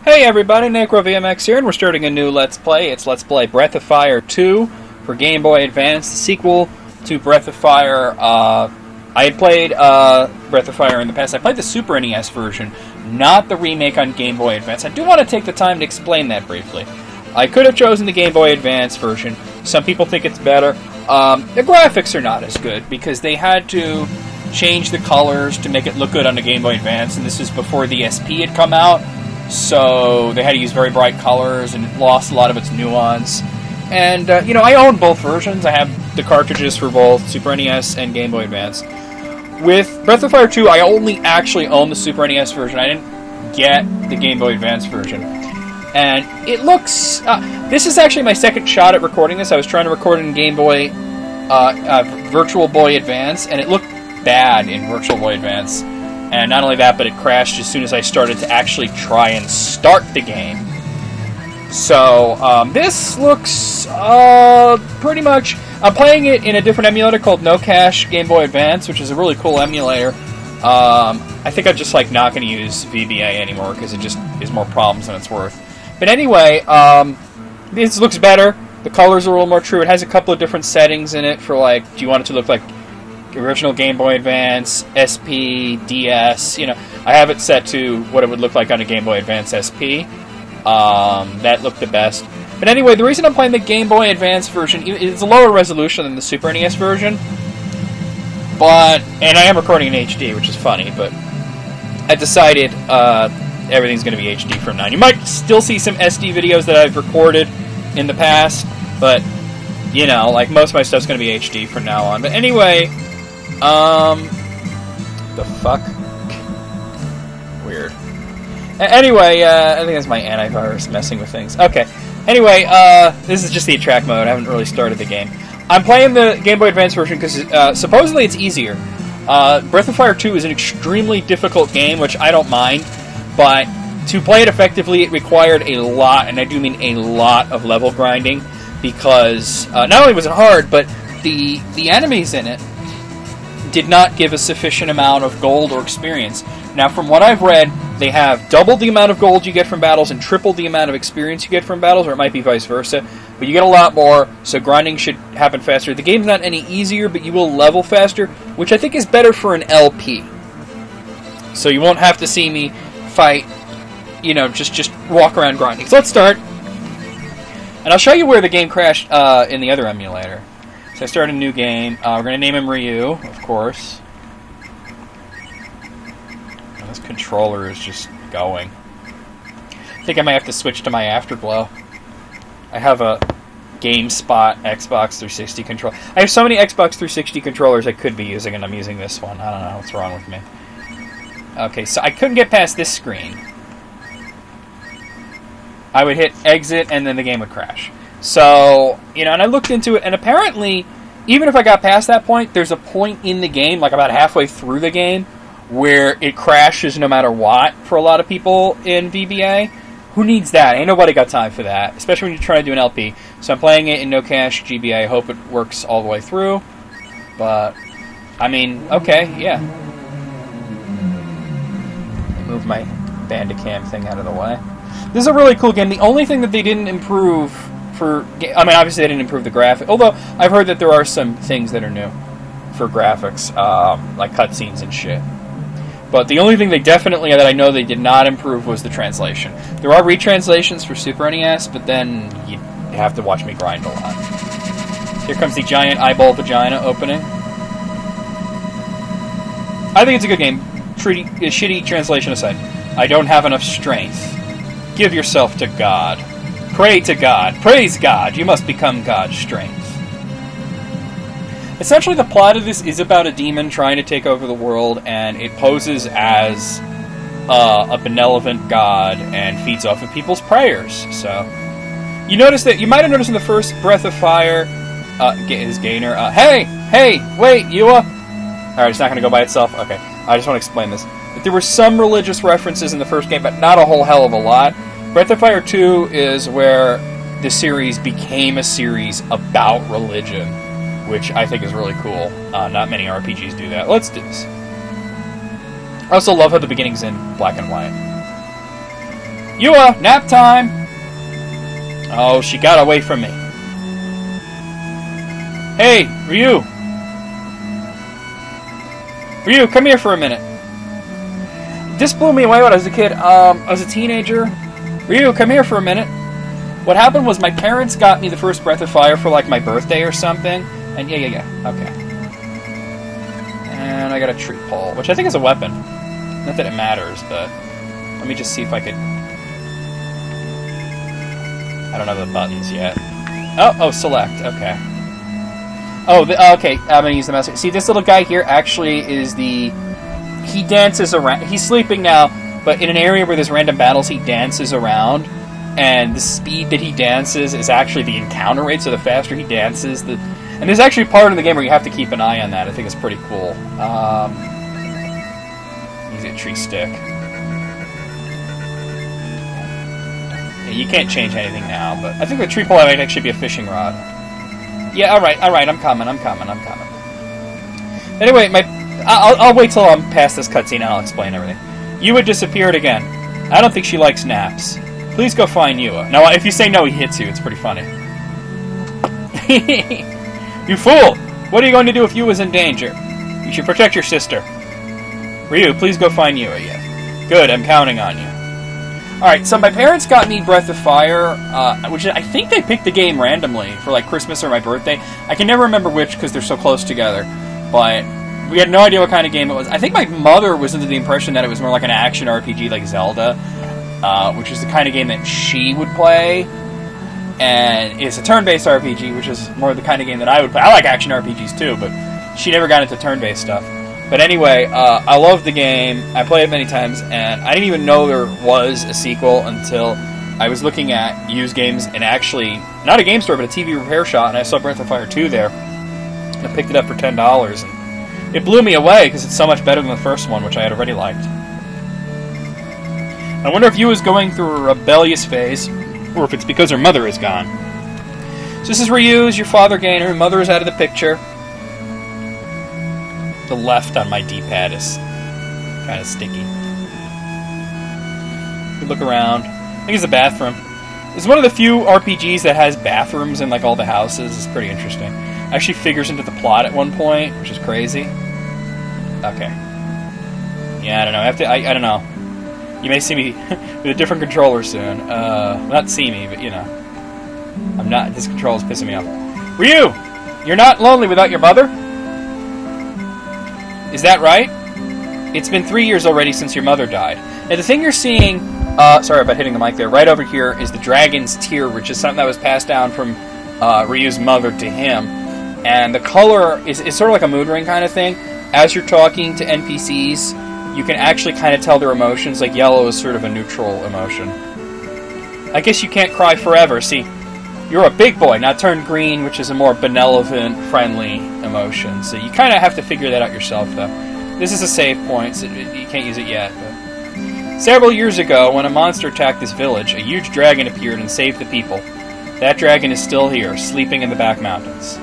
Hey everybody, NecroVMX here, and we're starting a new Let's Play. It's Let's Play Breath of Fire 2 for Game Boy Advance, the sequel to Breath of Fire. I had played Breath of Fire in the past. I played the Super NES version, not the remake on Game Boy Advance. I do want to take the time to explain that briefly. I could have chosen the Game Boy Advance version. Some people think it's better. The graphics are not as good because they had to change the colors to make it look good on the Game Boy Advance, and this is before the SP had come out. So they had to use very bright colors, and it lost a lot of its nuance. And, I own both versions. I have the cartridges for both Super NES and Game Boy Advance. With Breath of Fire 2, I only actually own the Super NES version. I didn't get the Game Boy Advance version. And it looks... this is actually my second shot at recording this. I was trying to record in Game Boy... Virtual Boy Advance, and it looked bad in Virtual Boy Advance. And not only that, but it crashed as soon as I started to actually try and start the game. So, this looks pretty much... I'm playing it in a different emulator called No Cache Game Boy Advance, which is a really cool emulator. I think I'm just not going to use VBA anymore, because it just is more problems than it's worth. But anyway, this looks better. The colors are a little more true. It has a couple of different settings in it for, do you want it to look like original Game Boy Advance, SP, DS, I have it set to what it would look like on a Game Boy Advance SP. That looked the best. But anyway, the reason I'm playing the Game Boy Advance version is a lower resolution than the Super NES version. And I am recording in HD, which is funny, but I decided everything's going to be HD from now on. You might still see some SD videos that I've recorded in the past, but, most of my stuff's going to be HD from now on. But anyway... the fuck? Weird. Anyway, I think that's my antivirus messing with things. Okay. Anyway, this is just the attract mode. I haven't really started the game. I'm playing the Game Boy Advance version because supposedly it's easier. Breath of Fire 2 is an extremely difficult game, which I don't mind, but to play it effectively, it required a lot, and I do mean a lot of level grinding, because not only was it hard, but the enemies in it did not give a sufficient amount of gold or experience. Now, from what I've read, they have double the amount of gold you get from battles and triple the amount of experience you get from battles, or it might be vice versa. But you get a lot more, so grinding should happen faster. The game's not any easier, but you will level faster, which I think is better for an LP. So you won't have to see me fight, just walk around grinding. So let's start. And I'll show you where the game crashed in the other emulator. So I start a new game. We're going to name him Ryu, of course. And this controller is just going. I think I might have to switch to my Afterglow. I have a GameSpot Xbox 360 controller. I have so many Xbox 360 controllers I could be using, and I'm using this one. I don't know what's wrong with me. Okay, so I couldn't get past this screen. I would hit exit, and then the game would crash. So, and I looked into it, and apparently, even if I got past that point, there's a point in the game, about halfway through the game, where it crashes no matter what for a lot of people in VBA. Who needs that? Ain't nobody got time for that, especially when you're trying to do an LP. So I'm playing it in No Cache GBA. I hope it works all the way through. But, okay, yeah. Move my Bandicam thing out of the way. This is a really cool game. The only thing that they didn't improve... obviously they didn't improve the graphics, although I've heard that there are some things that are new for graphics, like cutscenes and shit. But the only thing that I know they did not improve was the translation. There are retranslations for Super NES, but then you have to watch me grind a lot. Here comes the giant eyeball vagina opening. I think it's a good game. Shitty translation aside. I don't have enough strength. Give yourself to God. Pray to God. Praise God. You must become God's strength. Essentially, the plot of this is about a demon trying to take over the world, and it poses as a benevolent god and feeds off of people's prayers. So, you might have noticed in the first Breath of Fire, his gainer, hey, wait, Yua. Alright, it's not going to go by itself? Okay, I just want to explain this. There were some religious references in the first game, but not a whole hell of a lot. Breath of Fire 2 is where the series became a series about religion, which I think is really cool. Not many RPGs do that. Let's do this. I also love how the beginning's in black and white. Yua, nap time! Oh, she got away from me. Hey, Ryu! Ryu, come here for a minute. This blew me away when I was a kid. I was a teenager. Ryu, come here for a minute. What happened was my parents got me the first Breath of Fire for, like, my birthday or something. And yeah. Okay. And I got a tree pole, which I think is a weapon. Not that it matters, but... Let me just see if I could... I don't have the buttons yet. Oh, select. Okay. Oh, okay. I'm gonna use the mouse. See, this little guy here actually is the... He dances around. He's sleeping now, but in an area where there's random battles, he dances around. And the speed that he dances is actually the encounter rate, so the faster he dances, the... And there's actually part of the game where you have to keep an eye on that. I think it's pretty cool. Use a tree stick. You can't change anything now, but I think the tree pole might actually be a fishing rod. Yeah, alright, I'm coming. Anyway, I'll wait till I'm past this cutscene and I'll explain everything. Yua disappeared again. I don't think she likes naps. Please go find Yua. Now, if you say no, he hits you. It's pretty funny. You fool! What are you going to do if Yua's in danger? You should protect your sister. Ryu, please go find Yua. Yeah. Good, I'm counting on you. Alright, so my parents got me Breath of Fire, which I think they picked the game randomly for, like, Christmas or my birthday. I can never remember which because they're so close together, but we had no idea what kind of game it was. I think my mother was under the impression that it was more like an action RPG like Zelda, which is the kind of game that she would play, and it's a turn-based RPG, which is more the kind of game that I would play. I like action RPGs too, but she never got into turn-based stuff. But anyway, I love the game. I played it many times, and I didn't even know there was a sequel until I was looking at used games and actually, not a game store, but a TV repair shop, and I saw Breath of Fire 2 there. And I picked it up for $10, and it blew me away because it's so much better than the first one, which I had already liked. I wonder if Yua's going through a rebellious phase, or if it's because her mother is gone. So this is Ryu, your father gainer, her mother is out of the picture. The left on my D-pad is kind of sticky. You look around. I think it's a bathroom. It's one of the few RPGs that has bathrooms in like all the houses. It's pretty interesting. Actually figures into the plot at one point, which is crazy. Okay. Yeah, I don't know. I don't know. You may see me with a different controller soon. Not see me, but you know. I'm not. This controller's pissing me off. Ryu! You're not lonely without your mother? Is that right? It's been 3 years already since your mother died. Now the thing you're seeing, sorry about hitting the mic there, right over here is the Dragon's Tear, which is something that was passed down from Ryu's mother to him. And the color is sort of like a mood ring kind of thing. As you're talking to NPCs, you can actually kind of tell their emotions, like yellow is sort of a neutral emotion. I guess you can't cry forever. See, you're a big boy, now turn green, which is a more benevolent, friendly emotion. So you kind of have to figure that out yourself, though. This is a save point, so you can't use it yet. But. Several years ago, when a monster attacked this village, a huge dragon appeared and saved the people. That dragon is still here, sleeping in the back mountains.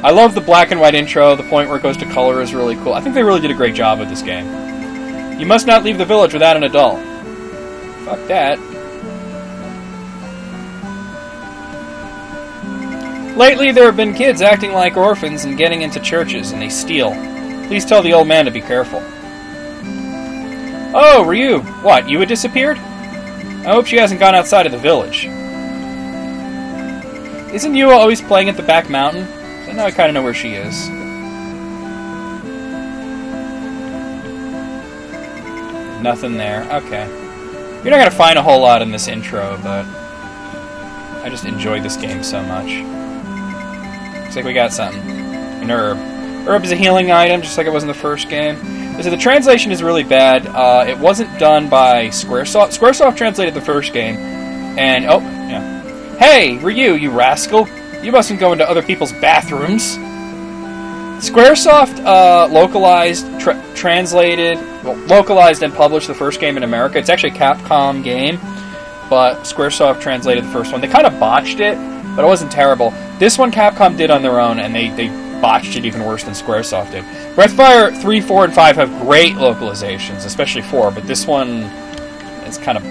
I love the black and white intro. The point where it goes to color is really cool. I think they really did a great job with this game. You must not leave the village without an adult. Fuck that. Lately, there have been kids acting like orphans and getting into churches, and they steal. Please tell the old man to be careful. Oh, Ryu. What, you had disappeared? I hope she hasn't gone outside of the village. Isn't Yua always playing at the back mountain? So now I kind of know where she is. Nothing there. Okay. You're not going to find a whole lot in this intro, but I just enjoyed this game so much. Looks like we got something. An herb. Herb is a healing item, just like it was in the first game. So the translation is really bad. It wasn't done by Squaresoft. Squaresoft translated the first game, and oh, yeah. Hey, Ryu, you rascal! You mustn't go into other people's bathrooms. Squaresoft localized and published the first game in America. It's actually a Capcom game, but Squaresoft translated the first one. They kind of botched it, but it wasn't terrible. This one Capcom did on their own, and they botched it even worse than Squaresoft did. Breath of Fire 3, 4, and 5 have great localizations, especially 4, but this one is kind of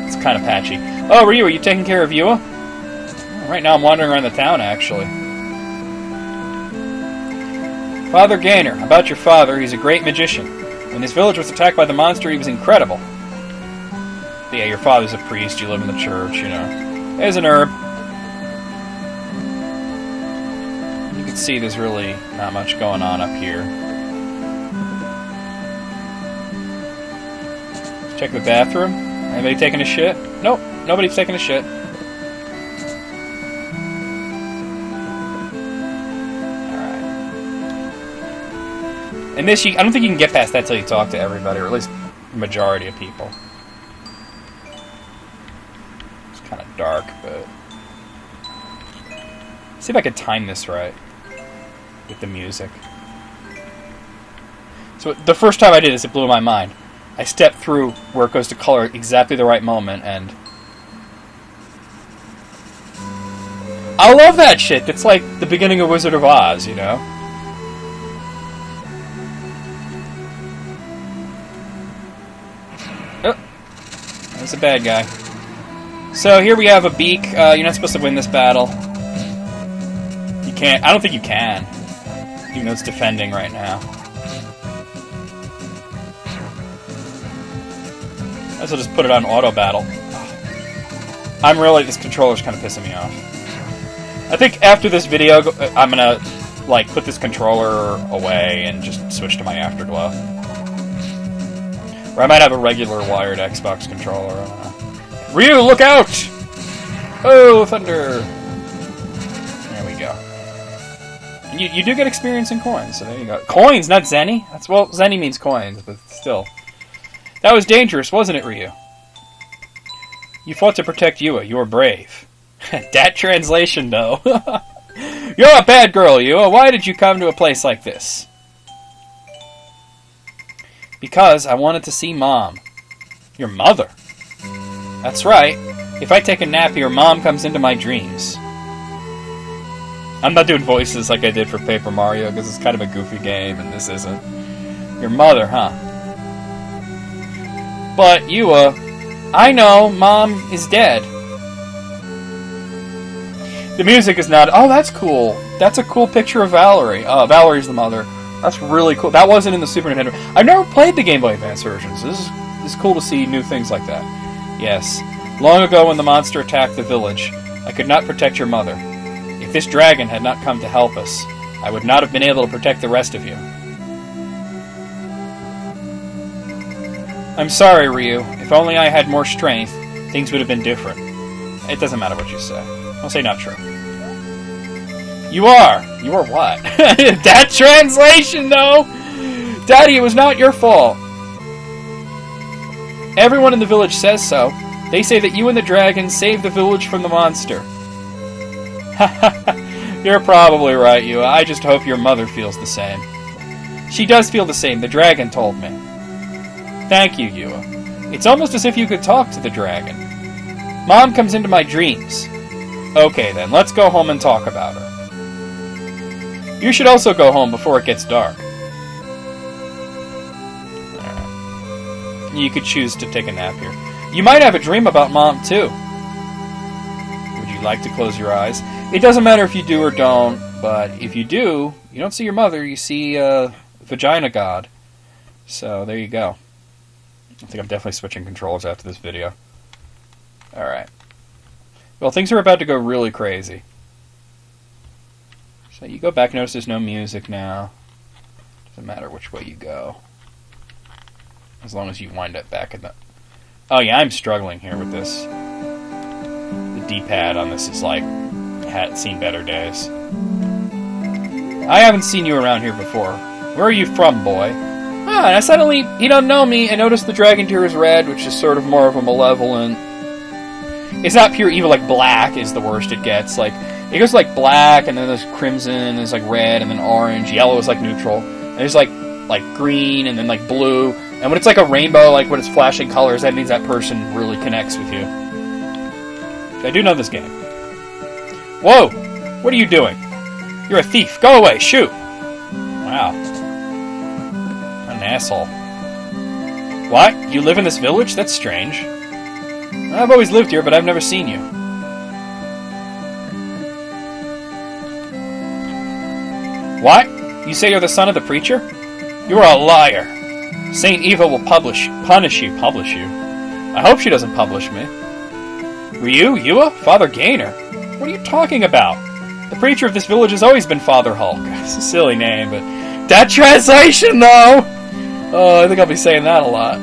It's kind of patchy. Oh, Ryu, are you taking care of Yua? Right now I'm wandering around the town, actually. Father Gainer, about your father, he's a great magician. When his village was attacked by the monster, he was incredible. But yeah, your father's a priest, you live in the church, you know. There's an herb. You can see there's really not much going on up here. Let's check the bathroom. Anybody taking a shit? Nope, nobody's taking a shit. And this, I don't think you can get past that till you talk to everybody, or at least the majority of people. It's kind of dark, but... see if I could time this right with the music. So the first time I did this, it blew my mind. I stepped through where it goes to color at exactly the right moment, and... I love that shit! It's like the beginning of Wizard of Oz, you know? That's a bad guy. So here we have a beak. You're not supposed to win this battle. You can't. I don't think you can. Even though it's defending right now. I guess I'll just put it on auto battle. This controller's kind of pissing me off. I think after this video, I'm gonna like put this controller away and just switch to my Afterglow. Or I might have a regular wired Xbox controller. I don't know. Ryu, look out! Oh, thunder! There we go. And you do get experience in coins, so there you go. Coins, not Zenny? Well, Zenny means coins, but still. That was dangerous, wasn't it, Ryu? You fought to protect Yua. You were brave. Dat translation, though. You're a bad girl, Yua. Why did you come to a place like this? Because I wanted to see Mom. Your mother? That's right. If I take a nap here, Mom comes into my dreams. I'm not doing voices like I did for Paper Mario, because it's kind of a goofy game, and this isn't. Your mother, huh? But, I know Mom is dead. The music is not... oh, that's cool. That's a cool picture of Valerie. Valerie's the mother. That's really cool. That wasn't in the Super Nintendo. I've never played the Game Boy Advance versions. This is cool to see new things like that. Yes. Long ago when the monster attacked the village, I could not protect your mother. If this dragon had not come to help us, I would not have been able to protect the rest of you. I'm sorry, Ryu. If only I had more strength, things would have been different. It doesn't matter what you say. I'll say not true. You are! You are what? That translation, though! Daddy, it was not your fault. Everyone in the village says so. They say that you and the dragon saved the village from the monster. You're probably right, Yua. I just hope your mother feels the same. She does feel the same. The dragon told me. Thank you, Yua. It's almost as if you could talk to the dragon. Mom comes into my dreams. Okay, then. Let's go home and talk about her. You should also go home before it gets dark. Alright. You could choose to take a nap here. You might have a dream about Mom, too. Would you like to close your eyes? It doesn't matter if you do or don't, but if you do, you don't see your mother, you see Vagina God. So, there you go. I think I'm definitely switching controllers after this video. Alright. Well, things are about to go really crazy. So you go back, notice there's no music now. Doesn't matter which way you go. As long as you wind up back in the... oh yeah, I'm struggling here with this. The D-pad on this is like... seen better days. I haven't seen you around here before. Where are you from, boy? Ah, and I suddenly... you don't know me, and notice the dragon tear is red, which is sort of more of a malevolent... it's not pure evil, like black is the worst it gets. Like, it goes like black, and then there's crimson, and there's like red, and then orange. Yellow is like neutral. And there's like green, and then like blue. And when it's like a rainbow, like when it's flashing colors, that means that person really connects with you. I do know this game. Whoa! What are you doing? You're a thief. Go away. Shoot! Wow. What an asshole. What? You live in this village? That's strange. I've always lived here, but I've never seen you. What? You say you're the son of the preacher? You are a liar. Saint Eva will punish you. I hope she doesn't publish me. Ryu? Yua? Father Gainer? What are you talking about? The preacher of this village has always been Father Hulk. It's a silly name, but... That translation, though! Oh, I think I'll be saying that a lot.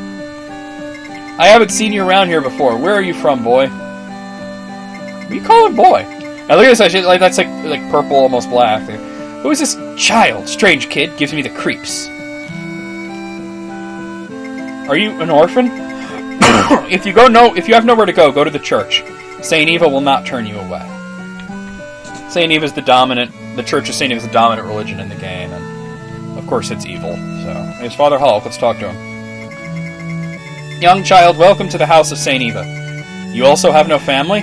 I haven't seen you around here before. Where are you from, boy? What are you calling boy? Now look at this, that's like purple, almost black. Who is this child? Strange kid. Gives me the creeps. Are you an orphan? If you have nowhere to go to the church. Saint Eva will not turn you away. Saint Eva's the Church of Saint Eva is the dominant religion in the game, and of course it's evil. So, here's Father Hulk. Let's talk to him. Young child, welcome to the house of Saint Eva. You also have no family,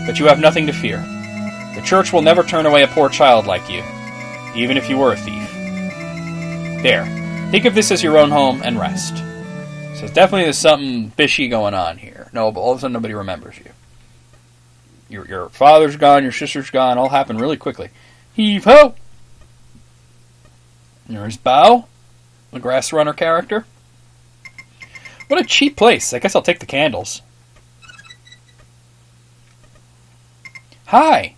but you have nothing to fear. The church will never turn away a poor child like you, even if you were a thief. There. Think of this as your own home and rest. So definitely there's something fishy going on here. No, but all of a sudden nobody remembers you. Your father's gone, your sister's gone, all happened really quickly. Heave-ho! There's Bao, the Grass Runner character. What a cheap place. I guess I'll take the candles. Hi!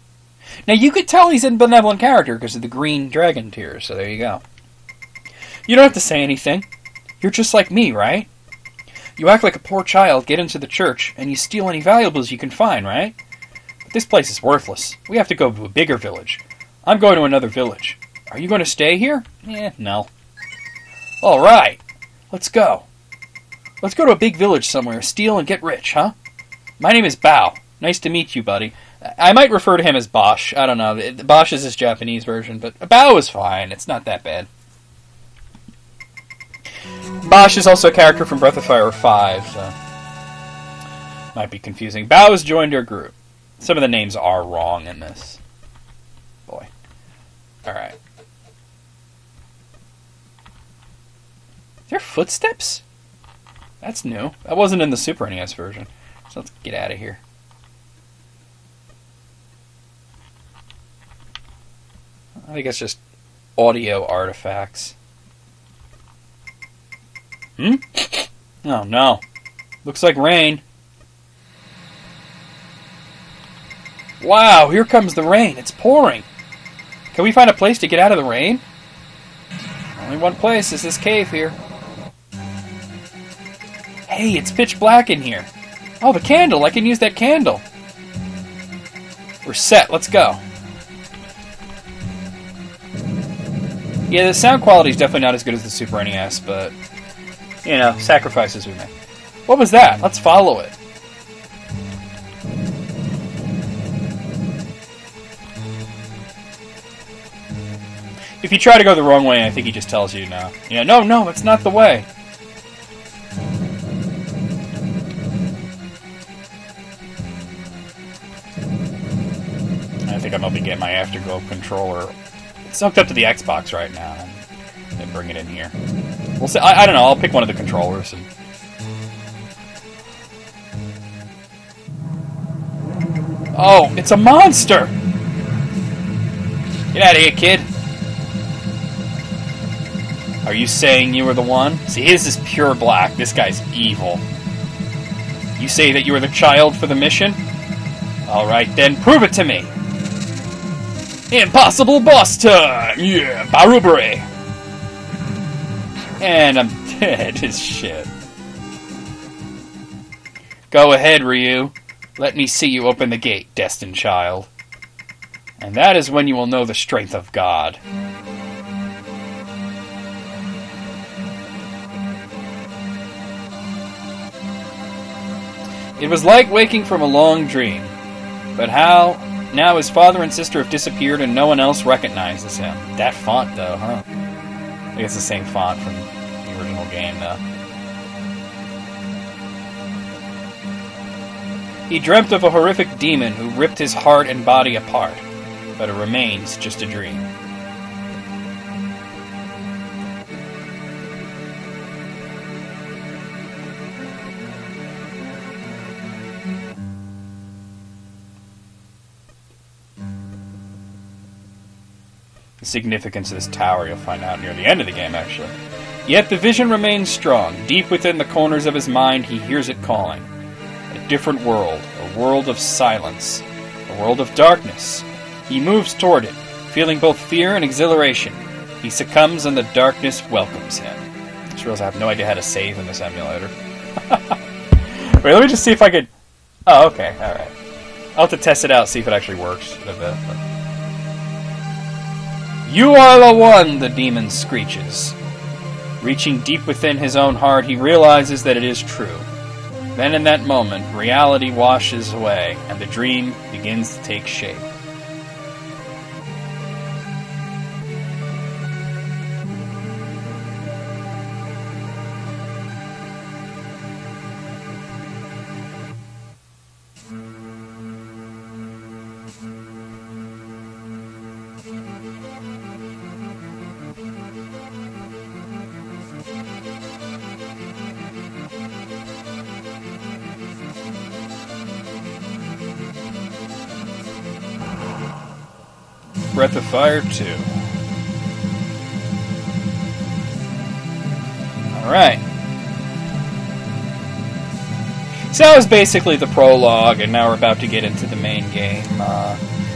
Now you could tell he's a benevolent character because of the green dragon tears, so there you go. You don't have to say anything. You're just like me, right? You act like a poor child, get into the church, and you steal any valuables you can find, right? But this place is worthless. We have to go to a bigger village. I'm going to another village. Are you going to stay here? No. Alright. Let's go. Let's go to a big village somewhere, steal and get rich, huh? My name is Bao. Nice to meet you, buddy. I might refer to him as Bosch. I don't know. Bosch is his Japanese version, but Bao is fine. It's not that bad. Bosch is also a character from Breath of Fire 5, so... might be confusing. Bao has joined our group. Some of the names are wrong in this. Boy. Alright. Is there footsteps? That's new. That wasn't in the Super NES version. So let's get out of here. I think it's just audio artifacts. Oh no. Looks like rain. Wow, here comes the rain. It's pouring. Can we find a place to get out of the rain? Only one place is this cave here. Hey, it's pitch black in here. Oh, the candle. I can use that candle. We're set. Let's go. Yeah, the sound quality is definitely not as good as the Super NES, but... you know, sacrifices we make. What was that? Let's follow it. If you try to go the wrong way, I think he just tells you no. Yeah, no, it's not the way. I think I'm going to get my Afterglow controller. It's hooked up to the Xbox right now, and then bring it in here. We'll see. I don't know. I'll pick one of the controllers. And... oh, it's a monster! Get out of here, kid. Are you saying you were the one? See, his is pure black. This guy's evil. You say that you were the child for the mission? Alright then, prove it to me! Impossible boss time! Yeah, Barubare! And I'm dead as shit. Go ahead, Ryu. Let me see you open the gate, destined child. And that is when you will know the strength of God. It was like waking from a long dream. But how... now his father and sister have disappeared and no one else recognizes him. That font, though, huh? I think it's the same font from the original game, though. He dreamt of a horrific demon who ripped his heart and body apart. But it remains just a dream. The significance of this tower you'll find out near the end of the game, actually. Yet the vision remains strong. Deep within the corners of his mind, he hears it calling. A different world, a world of silence, a world of darkness. He moves toward it, feeling both fear and exhilaration. He succumbs and the darkness welcomes him. I just realized I have no idea how to save in this emulator. Wait, let me just see if I could... Oh, okay, alright. I'll have to test it out, see if it actually works a bit. But... You are the one, the demon screeches. Reaching deep within his own heart, he realizes that it is true. Then in that moment, reality washes away, and the dream begins to take shape. Breath of Fire 2. Alright. So that was basically the prologue, and now we're about to get into the main game.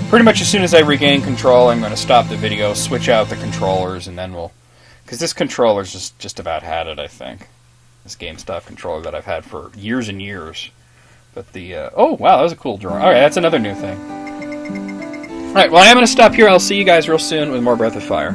Pretty much as soon as I regain control, I'm going to stop the video, switch out the controllers, and then we'll... Because this controller's just about had it, I think. This GameStop controller that I've had for years and years. But the... Oh, wow, that was a cool drawing. Alright, that's another new thing. Alright, well, I am going to stop here. I'll see you guys real soon with more Breath of Fire.